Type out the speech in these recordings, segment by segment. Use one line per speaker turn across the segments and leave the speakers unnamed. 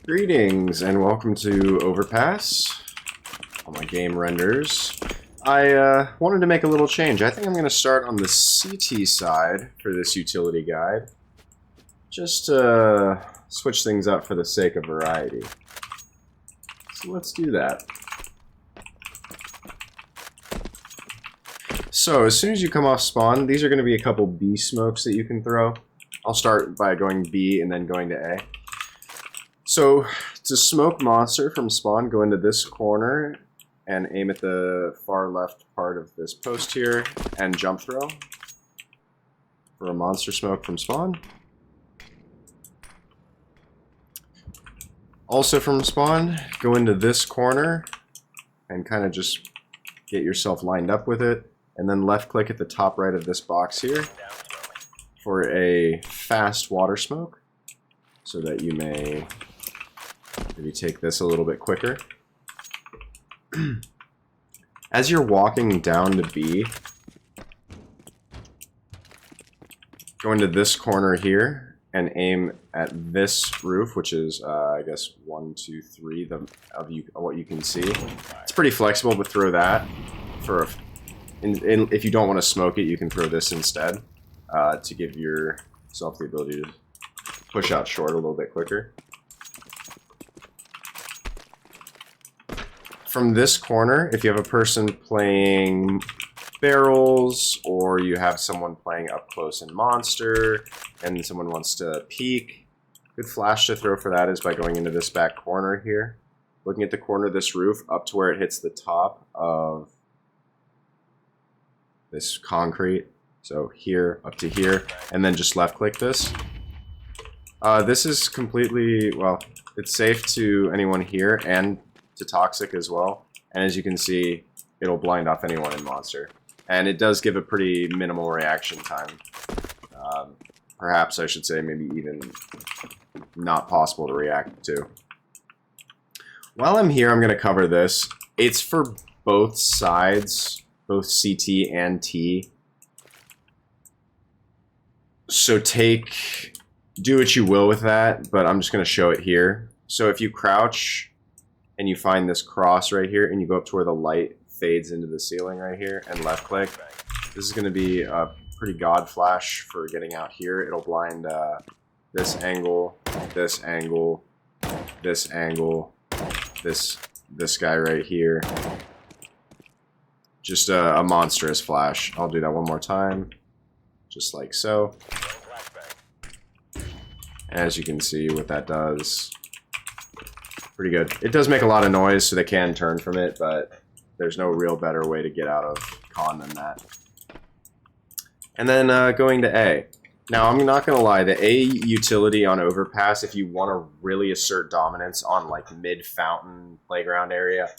Greetings and welcome to Overpass. All my game renders. I wanted to make a little change. I think I'm going to start on the CT side for this utility guide. Just to switch things up for the sake of variety. So let's do that. So as soon as you come off spawn, these are going to be a couple B smokes that you can throw. I'll start by going B and then going to A. So to smoke monster from spawn, go into this corner and aim at the far left part of this post here and jump throw for a monster smoke from spawn. Also from spawn, go into this corner and kind of just get yourself lined up with it, and then left click at the top right of this box here for a fast water smoke so that you may maybe take this a little bit quicker. As you're walking down to B, go into this corner here and aim at this roof, which is, I guess, 1, 2, 3 what you can see. It's pretty flexible, but throw that for if you don't want to smoke it, you can throw this instead to give yourself the ability to push out short a little bit quicker. From this corner, if you have a person playing barrels, or you have someone playing up close in monster, and someone wants to peek, good flash to throw for that is by going into this back corner here, looking at the corner of this roof up to where it hits the top of this concrete. So here, up to here, and then just left click this. This is completely, well, it's safe to anyone here and to toxic as well, and as you can see, it'll blind off anyone in monster, and it does give a pretty minimal reaction time. Perhaps I should say maybe even not possible to react to. While I'm here, I'm going to cover this. It's for both sides, both CT and T, so do what you will with that, but I'm just going to show it here. So if you crouch and you find this cross right here, and you go up to where the light fades into the ceiling right here, and left click, this is going to be a pretty god flash for getting out here. It'll blind this angle, this angle, this angle, this guy right here. Just a monstrous flash. I'll do that one more time, just like so. As you can see what that does. Pretty good. It does make a lot of noise, so they can turn from it, but there's no real better way to get out of con than that. And then going to A. Now, I'm not going to lie, the A utility on Overpass, if you want to really assert dominance on like mid-fountain playground area,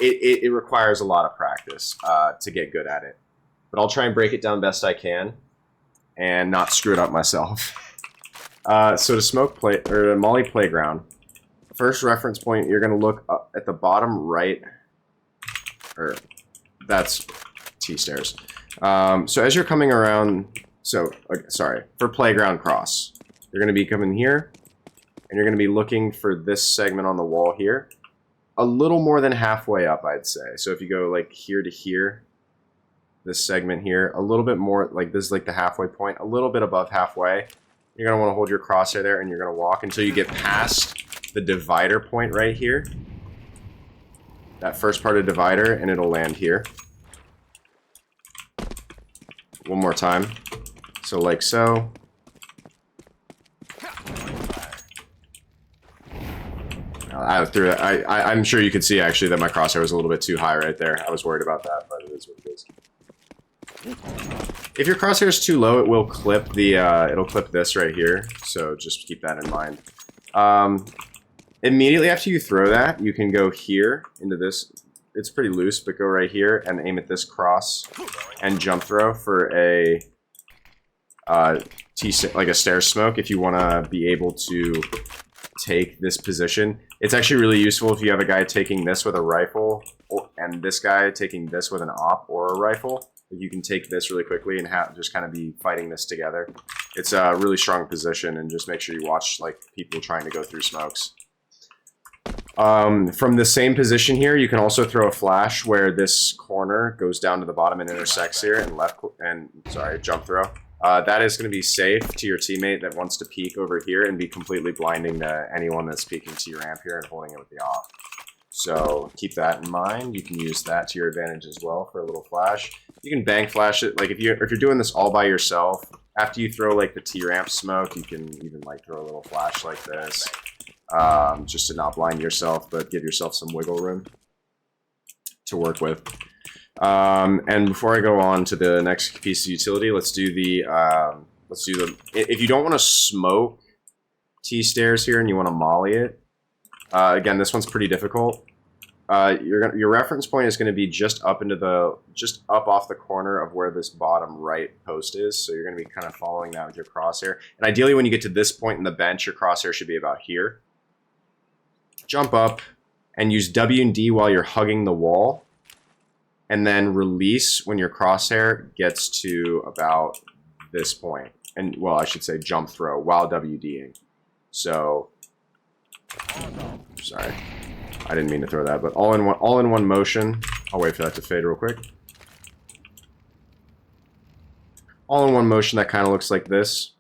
it requires a lot of practice to get good at it. But I'll try and break it down best I can and not screw it up myself. So to smoke play or Molly playground, first reference point, you're going to look up at the bottom right, or that's T-stairs. So as you're coming around, sorry, for playground cross, you're going to be coming here, and you're going to be looking for this segment on the wall here, a little more than halfway up, I'd say. So if you go like here to here, this segment here, a little bit more, like this is like the halfway point, a little bit above halfway, you're going to want to hold your crosshair there, and you're going to walk until you get past the divider point right here, that first part of divider, and it'll land here. One more time. So like so. I'm sure you could see actually that my crosshair was a little bit too high right there. I was worried about that, but it is what it is. If your crosshair is too low, it will clip the it'll clip this right here. So just keep that in mind. Immediately after you throw that, you can go here into this. It's pretty loose, but go right here and aim at this cross and jump throw for a like a stair smoke if you want to be able to take this position. It's actually really useful if you have a guy taking this with a rifle and this guy taking this with an op or a rifle. You can take this really quickly and just kind of be fighting this together. It's a really strong position, and just make sure you watch like people trying to go through smokes. From the same position here, you can also throw a flash where this corner goes down to the bottom and intersects here, and jump throw. That is going to be safe to your teammate that wants to peek over here and be completely blinding to anyone that's peeking to your ramp here and holding it with the off. So keep that in mind. You can use that to your advantage as well for a little flash. You can bang flash it. Like if you're doing this all by yourself, after you throw like the T-ramp smoke, you can even like throw a little flash like this, just to not blind yourself, but give yourself some wiggle room to work with. And before I go on to the next piece of utility, let's do the if you don't want to smoke T-stairs here and you want to molly it, again, this one's pretty difficult. Your reference point is going to be just up off the corner of where this bottom right post is. So you're going to be kind of following that with your crosshair. And ideally, when you get to this point in the bench, your crosshair should be about here. Jump up and use W and D while you're hugging the wall, and then release when your crosshair gets to about this point. And well, I should say jump throw while WDing. So, sorry, I didn't mean to throw that, but all in one motion. I'll wait for that to fade real quick. All in one motion, that kind of looks like this.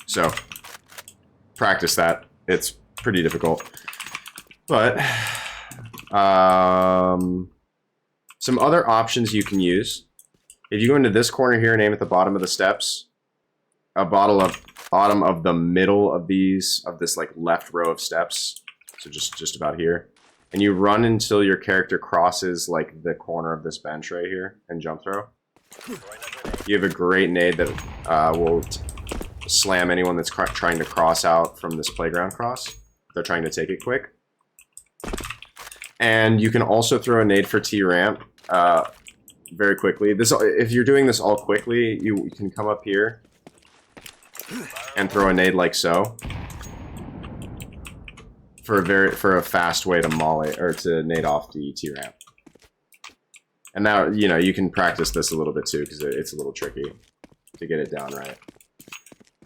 So, practice that. It's pretty difficult. But, some other options you can use. If you go into this corner here and aim at the bottom of the steps, bottom of the middle of this like left row of steps, so just about here, and you run until your character crosses like the corner of this bench right here and jump throw, you have a great nade that will slam anyone that's trying to cross out from this playground cross. They're trying to take it quick. And you can also throw a nade for T-ramp very quickly. If you're doing this all quickly, you can come up here and throw a nade like so for a fast way to molly or to nade off the T-ramp. And now you can practice this a little bit too because it's a little tricky to get it down right.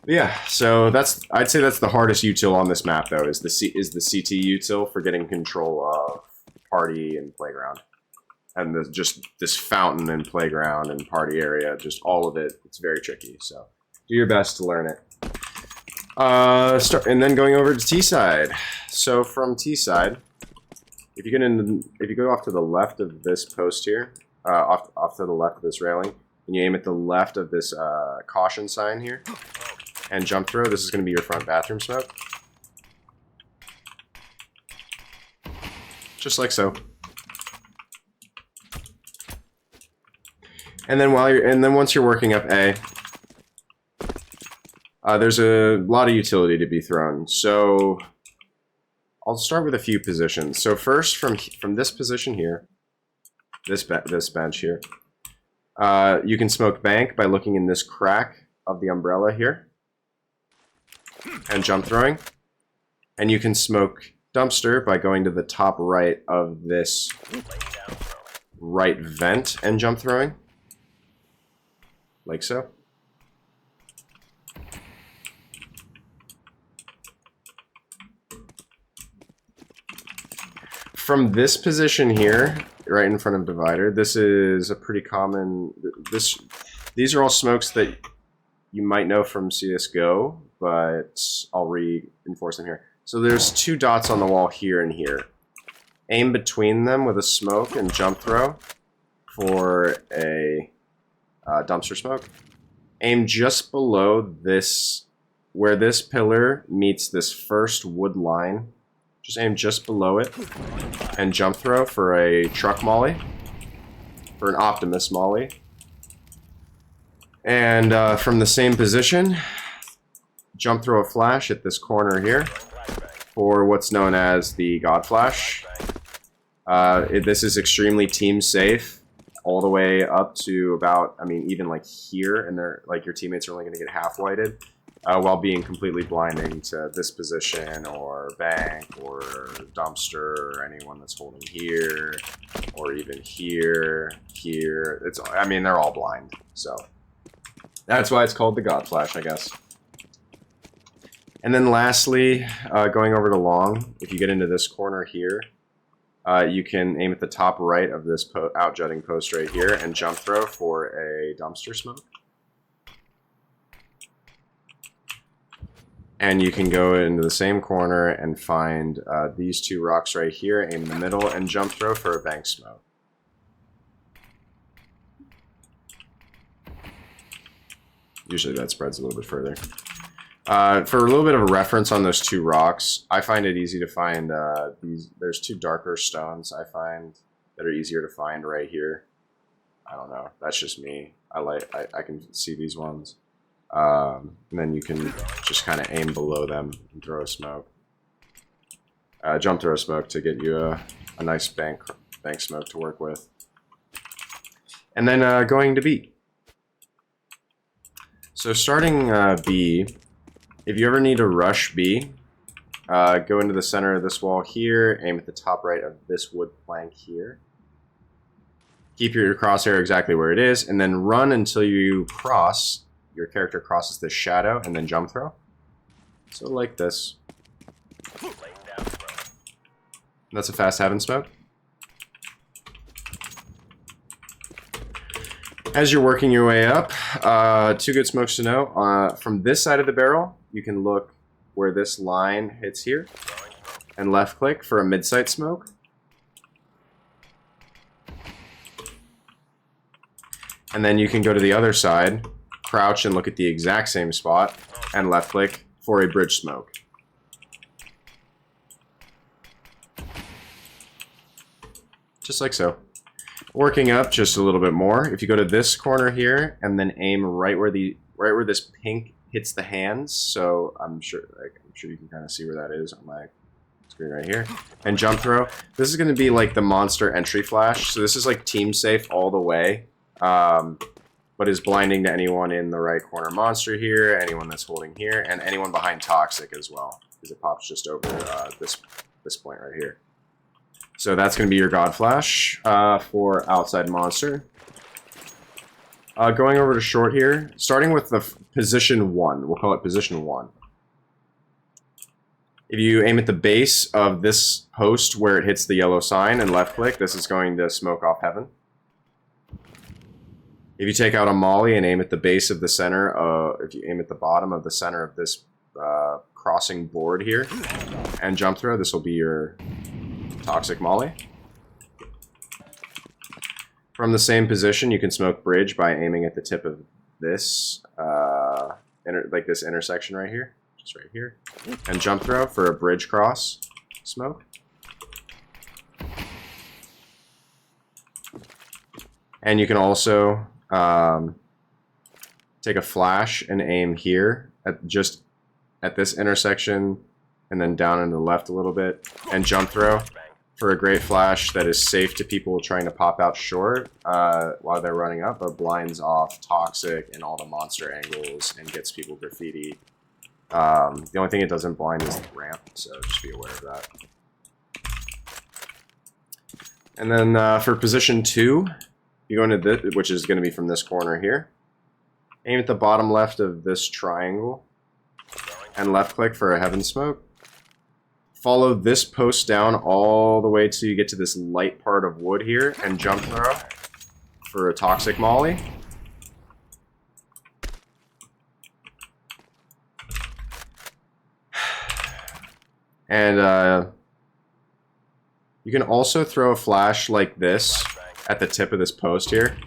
Yeah, so I'd say that's the hardest util on this map though, is the CT util for getting control of party and playground. And just this fountain and playground and party area, just all of it, it's very tricky. So do your best to learn it. And then going over to T side. So from T side, if you go off to the left of this post here, off to the left of this railing, and you aim at the left of this caution sign here, and jump throw, this is going to be your front bathroom smoke. Just like so. And then once you're working up A, there's a lot of utility to be thrown. So I'll start with a few positions. So first, from this position here, this bench here, you can smoke bank by looking in this crack of the umbrella here and jump throwing. And you can smoke dumpster by going to the top right of this right vent and jump throwing. Like so. From this position here, right in front of divider, this is a pretty common, these are all smokes that you might know from CSGO, but I'll reinforce them here. So there's two dots on the wall here and here. Aim between them with a smoke and jump throw for a dumpster smoke. Aim just below this, where this pillar meets this first wood line. Just aim just below it and jump throw for a truck molly, for an Optimus molly. And from the same position, jump throw a flash at this corner here for what's known as the God Flash. This is extremely team safe, all the way up to about, I mean, even like here, and they're like your teammates are only going to get half whited. while being completely blinding to this position, or bank, or dumpster, or anyone that's holding here, or even here, here. I mean, they're all blind, so that's why it's called the God Flash, I guess. And then lastly, going over to long, if you get into this corner here, you can aim at the top right of this out-jutting post right here and jump throw for a dumpster smoke. And you can go into the same corner and find these two rocks right here, aim in the middle, and jump throw for a bank smoke. Usually that spreads a little bit further. For a little bit of a reference on those two rocks, I find it easy to find there's two darker stones I find that are easier to find right here. I don't know, that's just me. I can see these ones. And then you can just kind of aim below them and throw a smoke. Jump throw a smoke to get you a nice bank smoke to work with. And then going to B. So starting B, if you ever need to rush B, go into the center of this wall here, aim at the top right of this wood plank here. Keep your crosshair exactly where it is, and then run until your character crosses this shadow, and then jump throw. So like this. That's a fast heaven smoke. As you're working your way up, two good smokes to know. From this side of the barrel, you can look where this line hits here, and left click for a mid-sight smoke. And then you can go to the other side, crouch and look at the exact same spot, and left click for a bridge smoke. Just like so. Working up just a little bit more, if you go to this corner here and then aim right where this pink hits the hands, so I'm sure you can kind of see where that is on my screen right here, and jump throw. This is going to be like the monster entry flash, so this is like team safe all the way, but is blinding to anyone in the right corner monster here, anyone that's holding here, and anyone behind toxic as well, because it pops just over this point right here. So that's going to be your God Flash for outside monster. Going over to short here, starting with the position 1. We'll call it position 1. If you aim at the base of this post where it hits the yellow sign and left click, this is going to smoke off heaven. If you take out a molly and aim at the base of the center, if you aim at the bottom of the center of this crossing board here and jump throw, this will be your toxic molly. From the same position, you can smoke bridge by aiming at the tip of this, like this intersection right here, just right here, and jump throw for a bridge cross smoke. And you can also take a flash and aim here at this intersection, and then down and to the left a little bit, and jump throw for a great flash that is safe to people trying to pop out short while they're running up, but blinds off toxic and all the monster angles and gets people graffiti. The only thing it doesn't blind is the ramp, so just be aware of that. And then for position 2, you go into this, which is going to be from this corner here. Aim at the bottom left of this triangle and left click for a heaven smoke. Follow this post down all the way till you get to this light part of wood here and jump throw for a toxic molly. And you can also throw a flash like this at the tip of this post here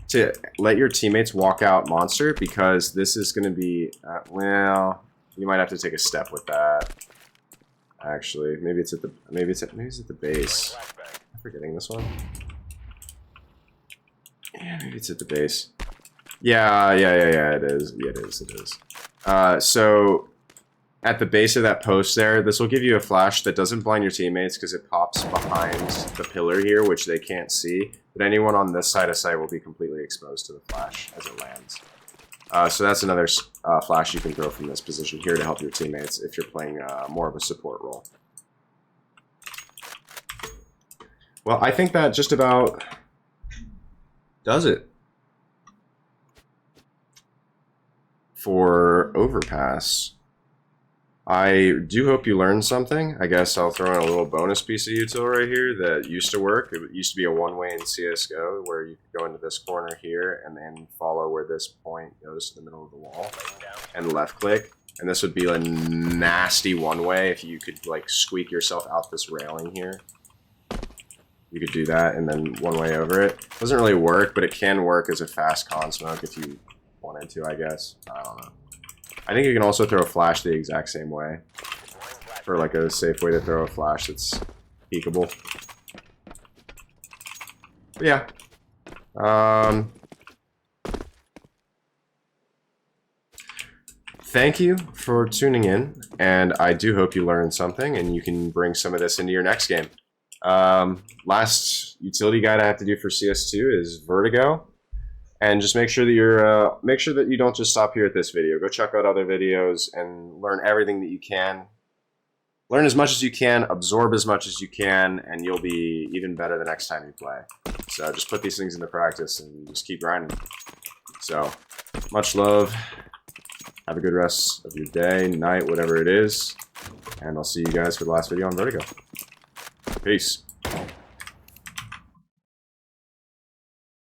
to let your teammates walk out monster, because this is going to be, well, you might have to take a step with that. Actually, maybe it's at the base. I'm forgetting this one. Yeah, maybe it's at the base. Yeah, it is. Yeah, it is. So at the base of that post there, this will give you a flash that doesn't blind your teammates because it pops behind the pillar here, which they can't see. But anyone on this side of sight will be completely exposed to the flash as it lands. So that's another flash you can throw from this position here to help your teammates if you're playing more of a support role. Well, I think that just about does it for Overpass. I do hope you learned something. I guess I'll throw in a little bonus piece of util right here that used to work. It used to be a one-way in CSGO where you could go into this corner here and then follow where this point goes to the middle of the wall and left click. And this would be a nasty one-way if you could like squeak yourself out this railing here. You could do that and then one way over it. Doesn't really work, but it can work as a fast con smoke if you wanted to, I guess. I don't know. I think you can also throw a flash the exact same way. For like a safe way to throw a flash that's peekable. But yeah. Thank you for tuning in, and I do hope you learned something and you can bring some of this into your next game. Last utility guide I have to do for CS2 is Vertigo. And just make sure that you're you don't just stop here at this video. Go check out other videos and learn everything that you can. Learn as much as you can, absorb as much as you can, and you'll be even better the next time you play. So just put these things into practice and just keep grinding. So much love. Have a good rest of your day, night, whatever it is. And I'll see you guys for the last video on Vertigo. Peace.